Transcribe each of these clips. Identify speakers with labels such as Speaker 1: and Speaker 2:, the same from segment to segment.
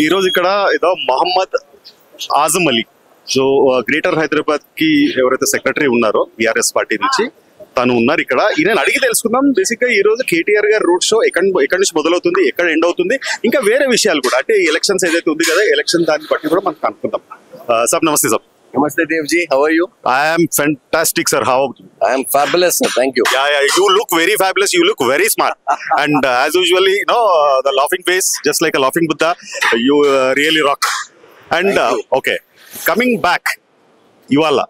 Speaker 1: ఈ రోజు ఇక్కడ ఏదో మహమ్మద్ ఆజం అలీ సో గ్రేటర్ హైదరాబాద్ కి ఎవరైతే సెక్రటరీ ఉన్నారో బీఆర్ఎస్ పార్టీ నుంచి తను ఉన్నారు ఇక్కడ. ఈయన అడిగి తెలుసుకుందాం. బేసిక్ గా ఈ రోజు కేటీఆర్ గారి రోడ్ షో ఎక్కడి నుంచి మొదలవుతుంది, ఎక్కడ ఎండ్ అవుతుంది, ఇంకా వేరే విషయాలు కూడా అంటే ఎలక్షన్స్ ఏదైతే ఉంది కదా ఎలక్షన్ దాన్ని బట్టి కూడా మనం కనుక్కుందాం. సార్ నమస్తే sir.
Speaker 2: Namaste Devji, how are you?
Speaker 1: I am fantastic, sir. How?
Speaker 2: I am fabulous, sir. Thank you.
Speaker 1: Yeah, you look very fabulous. You look very smart. And as usually, the laughing face, just like a laughing Buddha, you really rock. And okay, coming back, ఇవాళ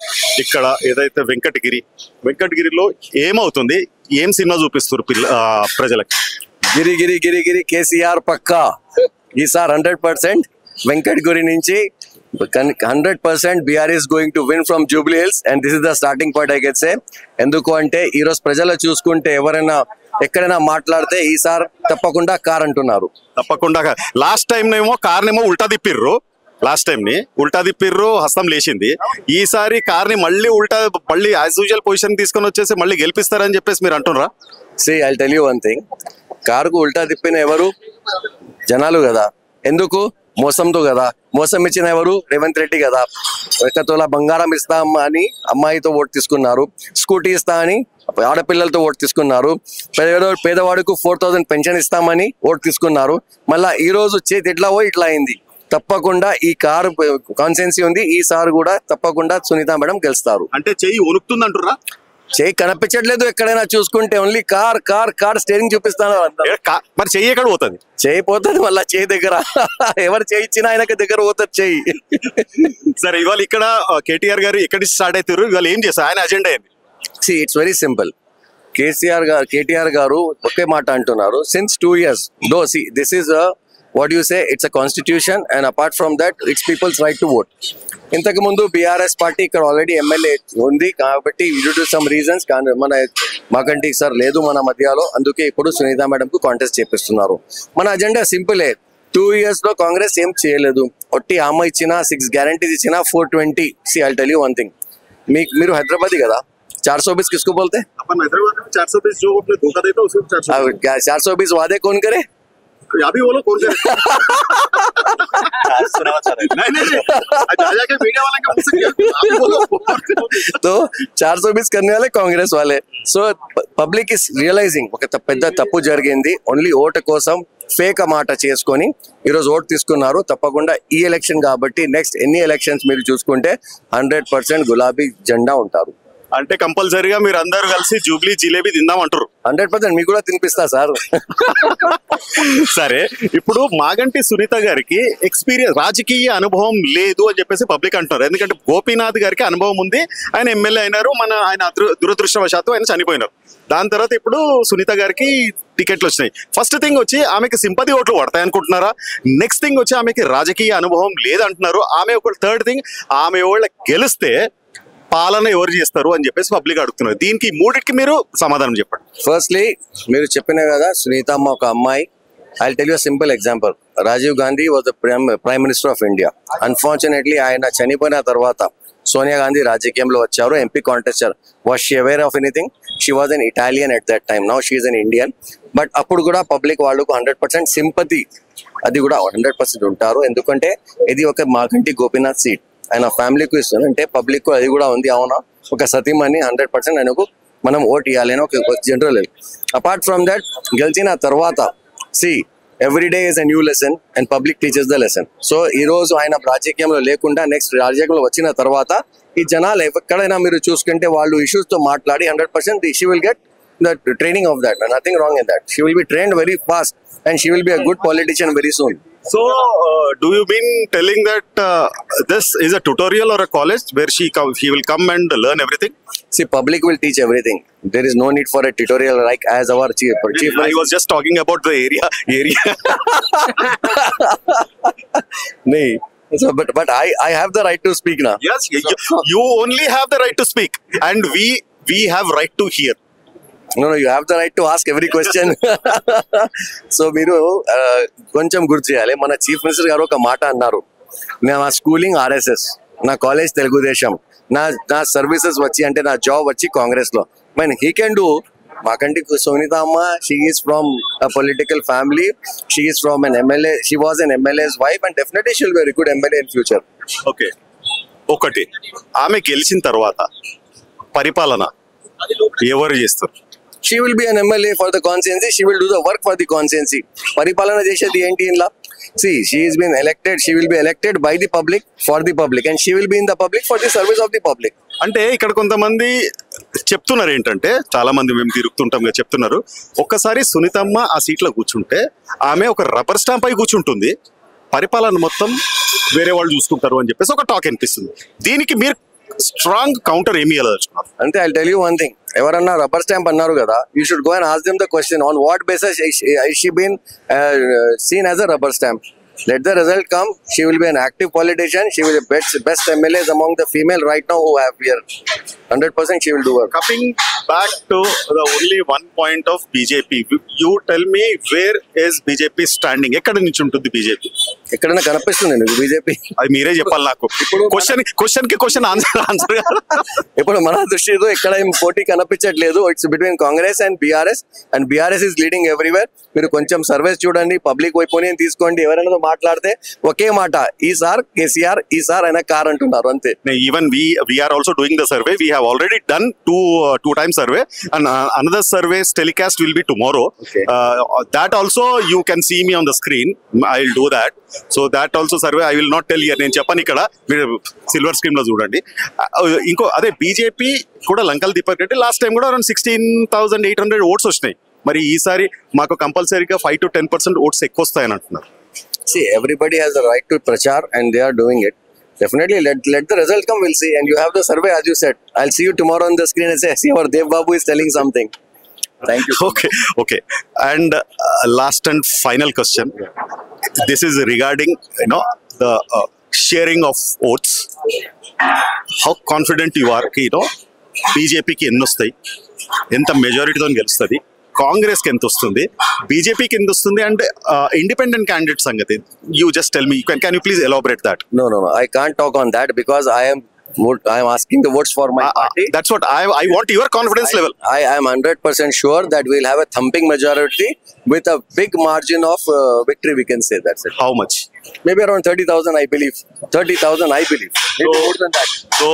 Speaker 1: ఇక్కడ ఏదైతే వెంకటగిరిలో ఏమవుతుంది, ఏం cinema చూపిస్తారు ప్రజలకి?
Speaker 2: గిరి గిరి గిరి గిరి కేసీఆర్ పక్కా ఈసారి 100% వెంకటగిరి నుంచి 100% BR is going to win from Jubilee Hills, and this is the starting point I can say. ఎందుకు అంటే ఈ రోజు ప్రజలు చూసుకుంటే ఎవరైనా ఎక్కడైనా మాట్లాడితే ఈసారి తప్పకుండా కార్ అంటున్నారు.
Speaker 1: తప్పకుండా లాస్ట్ టైం ఏమో కార్నేమో ఉల్టా తిప్పిర్రు, హస్తం లేచింది. ఈసారి కార్ని మళ్ళీ యాజ్ యూజువల్ పొజిషన్ తీసుకొని వచ్చేసి మళ్ళీ గెలిపిస్తారని చెప్పేసి మీరు అంటున్నారా?
Speaker 2: See, I'll tell you one thing. కారుకు ఉల్టా తిప్పిన ఎవరు? జనాలు కదా. ఎందుకు? మోసంతో కదా. మోసం ఇచ్చిన ఎవరు? రేవంత్ రెడ్డి కదా. 1 తోలా బంగారం ఇస్తాం అని అమ్మాయితో ఓటు తీసుకున్నారు. స్కూటీ ఇస్తా అని ఆడపిల్లలతో ఓటు తీసుకున్నారు. పేదవాడికి 4000 పెన్షన్ ఇస్తామని ఓటు తీసుకున్నారు. మళ్ళా ఈ రోజు చేతి ఇట్లా ఇట్లా అయింది. తప్పకుండా ఈ కారు కాన్సెన్సీ ఉంది. ఈసారి కూడా తప్పకుండా సునీత మేడం గెలుస్తారు.
Speaker 1: అంటే చెయ్యి వణుకుతుంది అంటుర్రా?
Speaker 2: చెయ్యి కనిపించట్లేదు. ఎక్కడైనా చూసుకుంటే ఓన్లీ కార్ స్టీరింగ్ చూపిస్తాను.
Speaker 1: మరి చెయ్యి ఎక్కడ పోతుంది?
Speaker 2: చెయ్యి పోతుంది మళ్ళీ చెయ్యి దగ్గర. ఎవరు చెయ్యి ఇచ్చినా ఆయనకి దగ్గర పోతుంది చెయ్యి.
Speaker 1: సరే, ఇవాళ ఇక్కడ కేటీఆర్ గారు ఎక్కడి నుంచి స్టార్ట్ అవుతారు, ఇవాళ ఏం చేస్తారు, ఆయన అజెండా ఏంది?
Speaker 2: It's very simple. కేటీఆర్ గారు ఒకే మాట అంటున్నారు since 2 years. This is what you say, it's a constitution, and apart from that it's people's right to vote. ఇంతకు ముందు బీఆర్ఎస్ పార్టీ ఇక్కడ ఆల్రెడీ ఎమ్మెల్యే ఉంది కాబట్టి డ్యూ టు సమ్ రీజన్స్ మాకంటే సార్ లేదు మన మధ్యలో, అందుకే ఇప్పుడు సునీత మేడం కు కాంటెస్ట్ చేపిస్తున్నారు. మన అజెండా సింపులే. 2 years లో కాంగ్రెస్ ఏం చేయలేదు. ఒట్టి హామీ ఇచ్చిన 6 గ్యారంటీస్ ఇచ్చిన 420. See, I'll tell you one thing. మీరు హైదరాబాదీ కదా. 420 किसको बोलते?
Speaker 1: अपन हैदराबाद में 420 जो अपने धोखा देता है उसको
Speaker 2: 420 वादे कौन करे?
Speaker 1: अभी बोलो कौन करे? नहीं जाके मीडिया वाले का मुझसे अभी बोलो.
Speaker 2: तो 420 करने वाले कांग्रेस वाले. సో పబ్లిక్ ఇస్ రియలైజింగ్ ఒక పెద్ద తప్పు జరిగింది. ఓన్లీ ఓటు కోసం ఫేక్ మాట చేసుకొని ఈరోజు ఓటు తీసుకున్నారు. తప్పకుండా ఈ ఎలక్షన్ కాబట్టి నెక్స్ట్ ఎన్ని ఎలక్షన్స్ మీరు చూసుకుంటే 100% గులాబీ జెండా ఉంటారు.
Speaker 1: అంటే కంపల్సరీగా మీరు అందరూ కలిసి జూబ్లీ జిలేబీ తిందాం అంటారు?
Speaker 2: 100% మీకు కూడా తినిపిస్తా సార్.
Speaker 1: సరే, ఇప్పుడు మాగంటి సునీత గారికి రాజకీయ అనుభవం లేదు అని చెప్పేసి పబ్లిక్ అంటున్నారు. ఎందుకంటే గోపీనాథ్ గారికి అనుభవం ఉంది, ఆయన ఎమ్మెల్యే అయినారు, ఆయన దురదృష్టవశాత్తు ఆయన చనిపోయినారు. దాని తర్వాత ఇప్పుడు సునీత గారికి టికెట్లు వచ్చినాయి. ఫస్ట్ థింగ్ వచ్చి ఆమెకి సింపతి ఓట్లు పడతాయి అనుకుంటున్నారా? నెక్స్ట్ థింగ్ వచ్చి ఆమెకి రాజకీయ అనుభవం లేదంటున్నారు. థర్డ్ థింగ్, ఆమె వాళ్ళ గెలిస్తే పాలన ఎవరు చేస్తారు అని చెప్పేసి పబ్లిక్ అడుగుతున్నారు. దీనికి మూడిటికి మీరు సమాధానం చెప్పండి.
Speaker 2: ఫస్ట్లీ మీరు చెప్పిన కదా సునీత అమ్మ ఒక అమ్మాయి. I tell you simple example. Rajiv Gandhi was the prime minister of India. Unfortunately ఆయన చనిపోయిన తర్వాత సోనియా గాంధీ రాజకీయంలో వచ్చారు, MP contester. Was she aware of anything? She was an Italian at that time. Now she is an Indian. But అప్పుడు కూడా public వాళ్ళకు 100% sympathy అది కూడా 100% ఉంటారు. ఎందుకంటే ఇది ఒక మాగంటి గోపీనాథ్ సీట్. ఆయన ఫ్యామిలీకి ఇస్తుంది అంటే పబ్లిక్ అది కూడా ఉంది. అవునా, ఒక సతీమణి 100% ఆయనకు మనం ఓట్ ఇవ్వాలి అని ఒక జనరల్. అపార్ట్ ఫ్రమ్ దట్ గెలిచిన తర్వాత every day is a new lesson and public teachers the lesson. So ఈ రోజు ఆయన రాజకీయంలో లేకుండా నెక్స్ట్ రాజకీయంలో వచ్చిన తర్వాత ఈ జనాలు ఎక్కడైనా మీరు చూసుకుంటే వాళ్ళు ఇష్యూస్ తో మాట్లాడి 100% she will get the training of that. Nothing wrong in that. She will be trained very fast and she will be a good politician very soon.
Speaker 1: So do you mean telling that this is a tutorial or a college where she will come and learn everything?
Speaker 2: See, public will teach everything. There is no need for a tutorial like as our chief.
Speaker 1: I was just talking about the area.
Speaker 2: No. So, but I have the right to speak now.
Speaker 1: Yes, you only have the right to speak and we have right to hear.
Speaker 2: No, you have the right to ask every question. So మీరు కొంచెం గుర్తు చేయాలి. మన chief minister గారు ఒక మాట అన్నారు, నా స్కూలింగ్ RSS, నా కాలేజ్ తెలుగుదేశం, నా సర్వీసెస్ వచ్చి అంటే నా జాబ్ వచ్చి కాంగ్రెస్ లో. He can do Makanti Sonita Amma, she is from a political family. She is from an MLA. She was an MLA's wife, and definitely she'll be a very good MLA in future.
Speaker 1: Okay, ఒకటి ఆమె గెలిచిన తర్వాత పరిపాలన ఎవరు చేస్తారు?
Speaker 2: She will be an MLA for the constituency. She will do the work for the constituency. Paripalana chesedi enti inla. See, she has been elected. She will be elected by the public, for the public, and she will be in the public for the service of the public.
Speaker 1: అంటే ఇక్కడ కొంతమంది చెప్తున్నారు ఏంటంటే, చాలా మంది మేము తిరుగుతుంటాం కదా, చెప్తున్నారు ఒక్కసారి సునీతమ్మ ఆ సీట్లో కూర్చుంటే ఆమె ఒక రబ్బర్ స్టాంప్ అయి కూర్చుంటుంది, పరిపాలన మొత్తం వేరే వాళ్ళు చూసుకుంటారు అని చెప్పేసి ఒక టాక్ అనిపిస్తుంది. దీనికి మీరు స్ట్రాంగ్ కౌంటర్ ఏమి ఇవ్వదలుచుకున్నారు?
Speaker 2: అంటే I'll tell you one thing. ఎవరన్నా రబ్బర్ స్టాంప్ అన్నారు కదా, you should go and ask them the question on what basis is she been seen as a rubber stamp. Let the result come. She will be an active politician. She will be best MLAs among the female right now who have here. 100% she will do work.
Speaker 1: Coming back to the only one point of BJP, you tell me where is BJP standing? ఎక్కడ నుంచి ఉంటుంది BJP?
Speaker 2: ఎక్కడైనా కనిపిస్తుంది నీకు BJP?
Speaker 1: అది మీరే చెప్పాలి నాకు. క్వశ్చన్ కి క్వశ్చన్ ఆన్సర్
Speaker 2: ఇప్పుడు మన దృష్టితో ఇక్కడ ఏం పోటీ కనిపించట్లేదు. It's between Congress and BRS, and BRS is leading everywhere. మీరు కొంచెం సర్వేస్ చూడండి, పబ్లిక్ ఒపీనియన్ తీసుకోండి. ఎవరైనా మాట్లాడితే ఒకే మాట, ఈసారి కేసీఆర్, ఈసారి అయినా కార్ అంటున్నారు అంతే.
Speaker 1: Even we are also doing the survey. We have already done two times survey, and another survey's telecast will be tomorrow.
Speaker 2: Okay.
Speaker 1: That also you can see me on the screen. I'll do that. So that also survey I will not tell here. నేను చెప్పను, ఇక్కడ మీరు silver screen లో చూడండి. ఇంకో అదే BJP కూడా లంకల్ Deepak Reddy last time కూడా అరౌండ్ 16,800 ఓట్స్ వచ్చినాయి. మరి ఈసారి మాకు కంపల్సరీగా 5 to 10% ఓట్స్ ఎక్కువ వస్తాయని అంటున్నారు.
Speaker 2: See, everybody has the right to prachar and they are doing it. Definitely let the result come, we'll see. And you have the survey, as you said. I'll see you tomorrow on the screen and say, see, our Dev Babu is telling something. Thank you.
Speaker 1: Okay. And last and final question. This is regarding, the sharing of votes. How confident you are, బీజేపీకి ఎన్ని వస్తాయి, ఎంత మెజారిటీతో గెలుస్తుంది, కాంగ్రెస్ కి ఎంత వస్తుంది, బీజేపీకి ఎంత వస్తుంది, అండ్ ఇండిపెండెంట్ క్యాండిడేట్ సంగతి you just tell me. Can you please elaborate that?
Speaker 2: No, I can't talk on that because I am asking the votes for my party.
Speaker 1: That's what I want, your confidence level.
Speaker 2: I am 100% sure that we'll have a thumping majority with a big margin of victory, we can say. That's it.
Speaker 1: How much?
Speaker 2: Maybe around 30,000, I believe. 30,000, I believe. Maybe more than that.
Speaker 1: So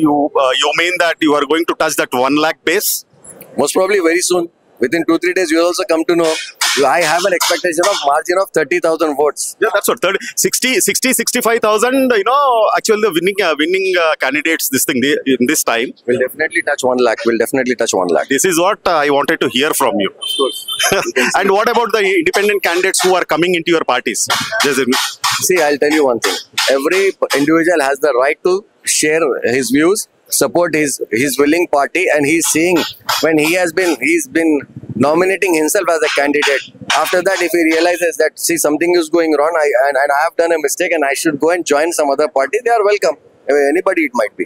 Speaker 1: you mean that you are going to touch that 1 lakh base?
Speaker 2: Most probably very soon. Within 2-3 days, you will also come to know. I have an expectation of margin of 30,000 votes.
Speaker 1: Yeah, that's what 65,000. Actually the winning candidates in this time
Speaker 2: Will definitely touch 1 lakh. Will definitely touch 1 lakh.
Speaker 1: This is what I wanted to hear from you.
Speaker 2: Of course.
Speaker 1: And what about the independent candidates who are coming into your parties?
Speaker 2: See, I'll tell you one thing. Every individual has the right to share his views, support his willing party, and he's seeing when he's been nominating himself as a candidate. After that, if he realizes that something is going wrong, and I have done a mistake and I should go and join some other party, they are welcome. Anybody it might be.